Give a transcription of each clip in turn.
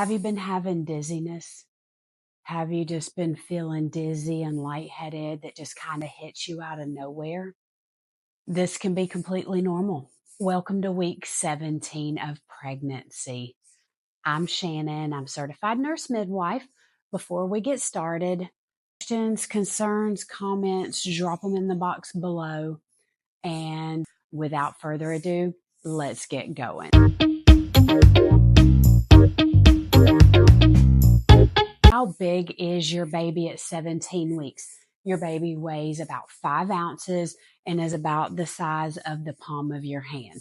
Have you been having dizziness? Have you just been feeling dizzy and lightheaded that just kind of hits you out of nowhere? This can be completely normal. Welcome to week 17 of pregnancy. I'm Shannon. I'm certified nurse midwife. Before we get started, questions, concerns, comments, drop them in the box below. And without further ado, let's get going. How big is your baby at 17 weeks? Your baby weighs about 5 ounces and is about the size of the palm of your hand.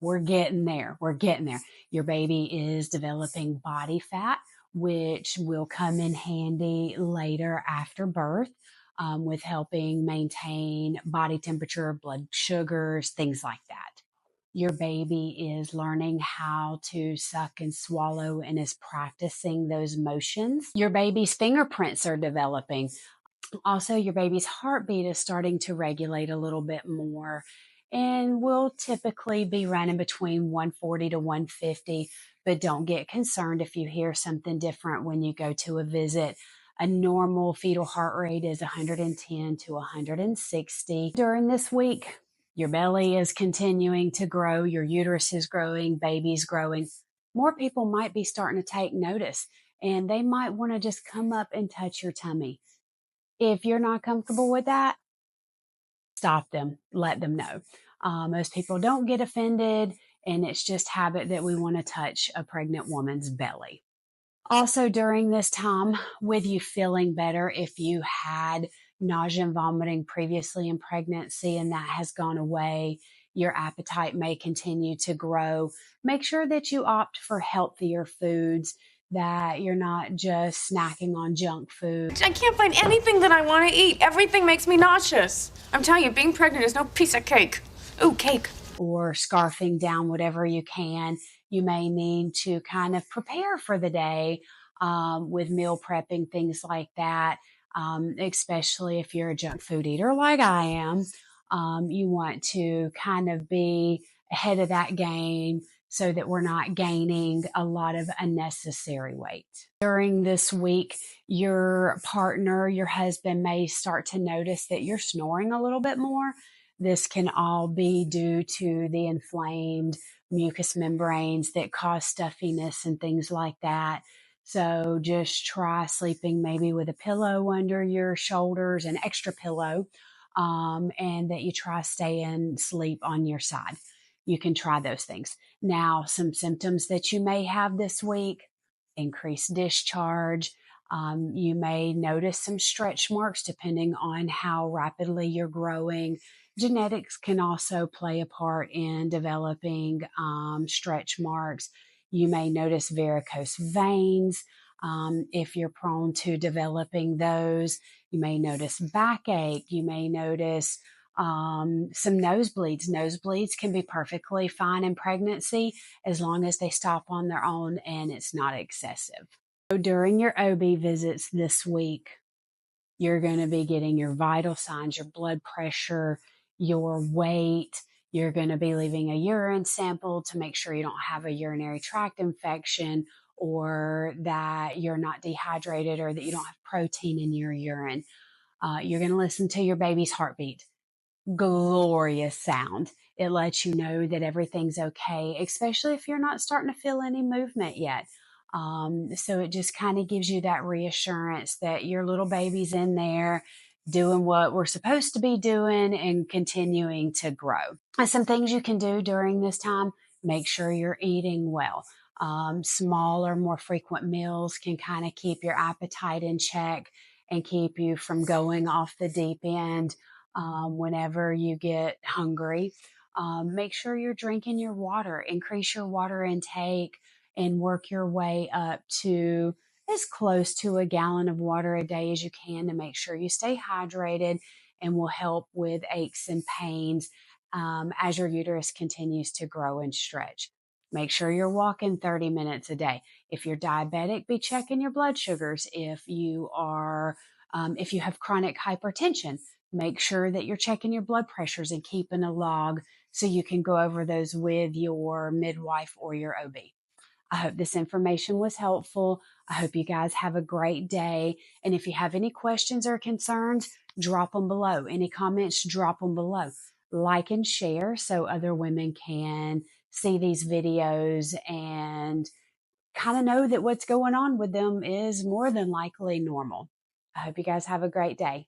We're getting there. We're getting there. Your baby is developing body fat, which will come in handy later after birth, with helping maintain body temperature, blood sugars, things like that. Your baby is learning how to suck and swallow and is practicing those motions. Your baby's fingerprints are developing. Also, your baby's heartbeat is starting to regulate a little bit more and will typically be running between 140 to 150, but don't get concerned if you hear something different when you go to a visit. A normal fetal heart rate is 110 to 160. During this week, your belly is continuing to grow, your uterus is growing, baby's growing. More people might be starting to take notice and they might want to just come up and touch your tummy. If you're not comfortable with that, stop them, let them know. Most people don't get offended, and it's just habit that we want to touch a pregnant woman's belly. Also, during this time, with you feeling better, if you had nausea and vomiting previously in pregnancy and that has gone away, your appetite may continue to grow. Make sure that you opt for healthier foods, that you're not just snacking on junk food. I can't find anything that I want to eat. Everything makes me nauseous. I'm telling you, being pregnant is no piece of cake. Ooh, cake. Or scarfing down whatever you can. You may need to kind of prepare for the day with meal prepping, things like that, especially if you're a junk food eater like I am. You want to kind of be ahead of that game so that we're not gaining a lot of unnecessary weight. During this week, your partner, your husband may start to notice that you're snoring a little bit more. This can all be due to the inflamed mucous membranes that cause stuffiness and things like that. So just try sleeping maybe with a pillow under your shoulders, an extra pillow, and that you try staying sleep on your side. You can try those things. Now, some symptoms that you may have this week: increased discharge. You may notice some stretch marks depending on how rapidly you're growing. Genetics can also play a part in developing stretch marks. You may notice varicose veins. If you're prone to developing those, you may notice backache. You may notice some nosebleeds. Nosebleeds can be perfectly fine in pregnancy as long as they stop on their own and it's not excessive. So during your OB visits this week, you're going to be getting your vital signs, your blood pressure, your weight. You're going to be leaving a urine sample to make sure you don't have a urinary tract infection or that you're not dehydrated or that you don't have protein in your urine. You're going to listen to your baby's heartbeat. Glorious sound. It lets you know that everything's okay, especially if you're not starting to feel any movement yet. So it just kind of gives you that reassurance that your little baby's in there doing what we're supposed to be doing and continuing to grow. And some things you can do during this time: make sure you're eating well. Smaller, more frequent meals can kind of keep your appetite in check and keep you from going off the deep end whenever you get hungry. Make sure you're drinking your water. Increase your water intake and work your way up to as close to a gallon of water a day as you can to make sure you stay hydrated, and will help with aches and pains as your uterus continues to grow and stretch. Make sure you're walking 30 minutes a day. If you're diabetic, be checking your blood sugars. If you have chronic hypertension, make sure that you're checking your blood pressures and keeping a log so you can go over those with your midwife or your OB. I hope this information was helpful. I hope you guys have a great day. And if you have any questions or concerns, drop them below. Any comments, drop them below. Like and share so other women can see these videos and kind of know that what's going on with them is more than likely normal. I hope you guys have a great day.